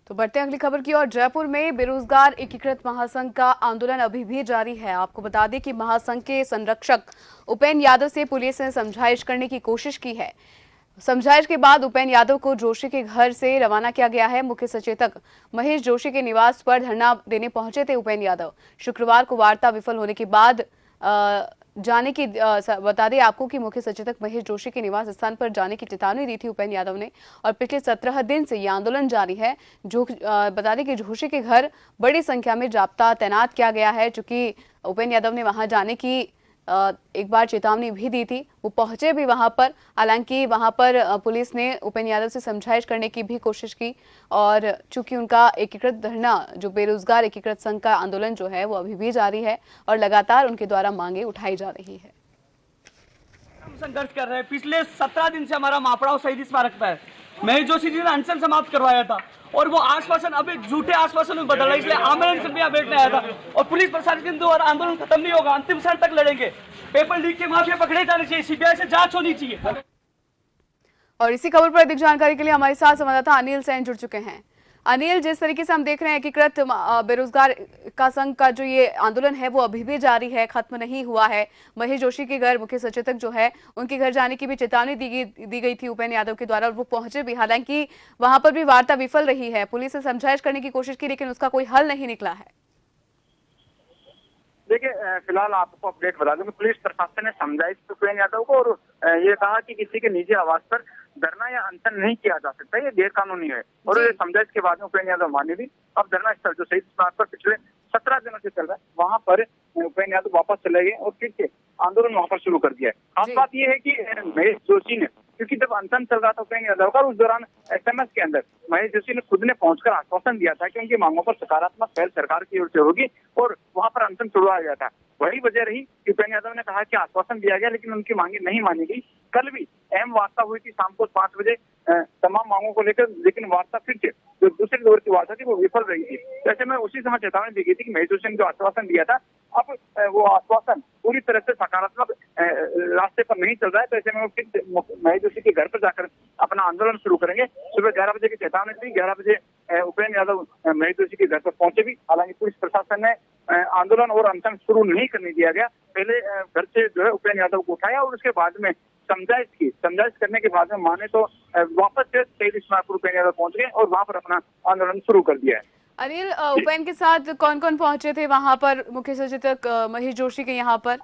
तो बढ़ते हैं अगली खबर की ओर। जयपुर में बेरोजगार एकीकृत महासंघ का आंदोलन अभी भी जारी है। आपको बता दें कि महासंघ के संरक्षक उपेंद्र यादव से पुलिस ने समझाइश करने की कोशिश की है। समझाइश के बाद उपेंद्र यादव को जोशी के घर से रवाना किया गया है। मुख्य सचेतक महेश जोशी के निवास पर धरना देने पहुंचे थे उपेंद्र यादव। शुक्रवार को वार्ता विफल होने के बाद जाने की बता दें आपको कि मुख्य सचेतक महेश जोशी के निवास स्थान पर जाने की चेतावनी दी थी उपेंद्र यादव ने, और पिछले 17 दिन से यह आंदोलन जारी है। जो बता दें कि जोशी के घर बड़ी संख्या में जाब्ता तैनात किया गया है। चूंकि उपेंद्र यादव ने वहां जाने की एक बार चेतावनी भी दी थी, वो पहुंचे भी वहां पर। हालांकि वहां पर पुलिस ने उपेंद्र यादव से समझाइश करने की भी कोशिश की, और चूंकि उनका एकीकृत धरना, जो बेरोजगार एकीकृत संघ का आंदोलन जो है वो अभी भी जारी है और लगातार उनके द्वारा मांगे उठाई जा रही है। हम संघर्ष कर रहे हैं। पिछले 17 दिन से हमारा मापड़ाव शहीद स्मारक पर है। महेश जोशी जी ने अनशन समाप्त करवाया था और वो आश्वासन अभी झूठे आश्वासन में बदल रहा है, इसलिए आमरण से भी यहाँ बैठने आया था। और पुलिस प्रशासन के द्वारा आंदोलन खत्म नहीं होगा, अंतिम क्षण तक लड़ेंगे। पेपर लीक के माफिया पकड़े जाने चाहिए, सीबीआई से जांच होनी चाहिए। और इसी खबर पर अधिक जानकारी के लिए हमारे साथ संवाददाता अनिल सैन जुड़ चुके हैं। अनिल, जिस तरीके से हम देख रहे हैं एकीकृत बेरोजगार का संघ का जो ये आंदोलन है वो अभी भी जारी है, खत्म नहीं हुआ है। महेश जोशी के घर मुख्य सचेतक जो है उनके घर जाने की भी चेतावनी दी गई थी उपेंद्र यादव के द्वारा, और वो पहुंचे भी। हालांकि वहां पर भी वार्ता विफल रही है। पुलिस ने समझाइश करने की कोशिश की लेकिन उसका कोई हल नहीं निकला है। देखिए, फिलहाल आपको अपडेट बता दूं कि पुलिस प्रशासन ने समझाइश उपेंद्र यादव को और ये कहा कि किसी के निजी आवास पर धरना या अनशन नहीं किया जा सकता, ये गैर कानूनी है। और समझाइश के बाद में उपेंद्र यादव माने भी। अब धरना स्थल जो शहीद स्मारक पर पिछले 17 दिनों से चल रहा है, वहां पर उपेंद्र यादव वापस चले गए और फिर से आंदोलन वहां पर शुरू कर दिया है। खास बात यह है कि महेश जोशी ने, क्योंकि जब अनशन चल रहा था उपेंद्र यादव का, उस दौरान SMS के अंदर महेश जोशी ने खुद ने पहुंचकर आश्वासन दिया था कि उनकी मांगों पर सकारात्मक पहल सरकार की ओर से होगी और वहां पर अनशन छुड़वाया गया था। वही वजह रही कि उपेंद्र यादव ने कहा कि आश्वासन दिया गया लेकिन उनकी मांगे नहीं मानी गई। कल भी अहम वार्ता हुई थी शाम को 5 बजे तमाम मांगों को लेकर, लेकिन वार्ता फिर से जो दूसरे दौर की वार्ता थी वो विफल रही थी। ऐसे में उसी समय चेतावनी दी गई थी कि महेश जोशी ने जो आश्वासन दिया था, अब वो आश्वासन पूरी तरह से सकारात्मक रास्ते पर नहीं चल रहा है। तो ऐसे में वो फिर महेश जोशी के घर पर जाकर अपना आंदोलन शुरू करेंगे। सुबह 11 बजे की चेतावनी थी। 11 बजे उपेंद्र यादव महेश जोशी के घर पर पहुंचे भी। हालांकि पुलिस प्रशासन ने आंदोलन और अनशन शुरू नहीं करने दिया गया। पहले घर से जो है उपेंद्र यादव को उठाया और उसके बाद में समझाइश की। समझाइश करने के बाद में माने तो वापस से शहीद स्मारक पर उपेंद्र यादव पहुंच गए और वहां पर अपना आंदोलन शुरू कर दिया है। अनिल, उपेंद्र के साथ कौन कौन पहुंचे थे वहां पर? मुख्य सचेतक महेश जोशी के यहाँ पर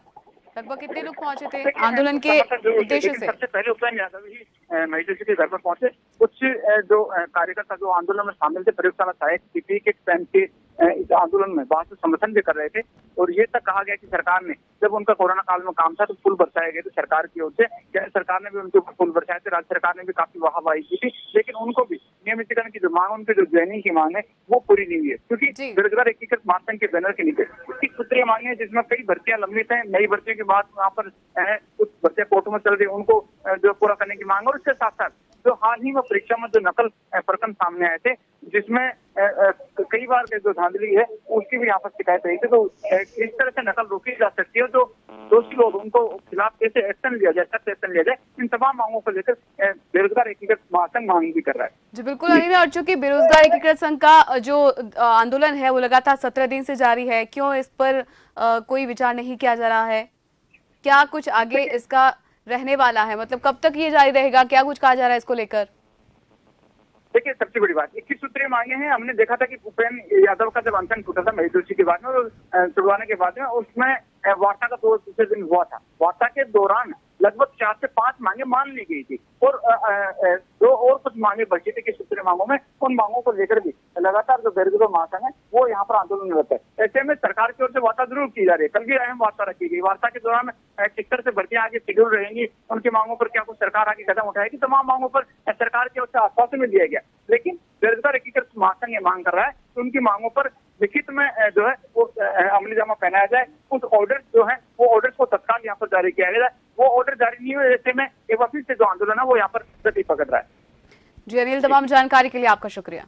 लगभग कितने लोग पहुंचे थे आंदोलन के उद्देश्य से? सबसे पहले उपेंद्र यादव ही महेश जोशी के घर पर पहुंचे। कुछ जो कार्यकर्ता जो आंदोलन में शामिल थे, प्रयोगशाला सहायक PPE किट पहन के इस आंदोलन में वहां से समर्थन भी कर रहे थे। और ये तक कहा गया कि सरकार ने, जब उनका कोरोना काल में काम था तो फूल बरसाए गए थे सरकार की ओर से। केंद्र सरकार ने भी उनके ऊपर फूल बरसाए थे, राज्य सरकार ने भी काफी वाहवाही की थी, लेकिन उनको भी नियमितीकरण की जो मांग, उनकी जो ज्वाइनिंग की मांग है वो पूरी नहीं हुई है। क्योंकि बेरोजगार एकीकृत महासंघ के बैनर के नीचे कुछ सूत्रीय मांगे हैं जिसमें कई भर्तियां लंबित हैं। नई भर्तियों के बाद वहाँ पर कुछ भर्तियां कोर्टों में चल रही, उनको जो पूरा करने की मांग। और उसके साथ साथ जो हाल ही में परीक्षा में जो नकल प्रकरण सामने आए थे, जिसमें कई बार जो धांधली है उसकी भी यहाँ पर शिकायत रही थी। तो इस तरह से नकल रोकी जा सकती है। जो दोषी लोग, उनको खिलाफ कैसे एक्शन लिया जाए, सख्त एक्शन लिया जाए, इन तमाम मांगों को लेकर बेरोजगार एकीकृत महासंघ मांग भी कर रहा है। जी बिल्कुल अनिल, और चूंकि बेरोजगार एकीकृत संघ का जो आंदोलन है वो लगातार 17 दिन से जारी है, क्यों इस पर कोई विचार नहीं किया जा रहा है? क्या कुछ आगे इसका रहने वाला है? मतलब कब तक ये जारी रहेगा? क्या कुछ कहा जा रहा है इसको लेकर? देखिए, सबसे बड़ी बात 21 सूत्रीय मांगे हैं। हमने देखा था कि उपेंद्र यादव का जब अनशन टूटा था महेश जोशी के बाद में, और छुड़वाने के बाद में उसमें वार्ता का दूसरे दिन हुआ था। वार्ता के दौरान लगभग 4 से 5 मांगे मान ली गई थी और 2 और कुछ मांगे बची थी कि सूत्रीय मांगों में। उन मांगों को लेकर भी लगातार जो बेरोजगार महासंघ है वो यहाँ पर आंदोलन में रहता है। ऐसे में सरकार की ओर से वार्ता जरूर की जा रही है। कल भी अहम वार्ता रखी गई। वार्ता के दौरान किस तरह से भर्तियां आगे शेड्यूल रहेंगी, उनकी मांगों पर क्या कुछ सरकार आगे कदम उठाएगी, तमाम मांगों पर सरकार की ओर से आश्वासन भी दिया गया। लेकिन बेरोजगार एकीकृत महासंघ ये मांग कर रहा है कि उनकी मांगों पर लिखित में जो है वो अमली जामा पहनाया जाए। उस ऑर्डर जो है वो ऑर्डर्स को तत्काल यहाँ पर जारी किया जाए। वो ऑर्डर जारी नहीं हुए, ऐसे में एक बार फिर से जो आंदोलन है वो यहाँ पर गति पकड़ रहा है। जी अनिल, तमाम जानकारी के लिए आपका शुक्रिया।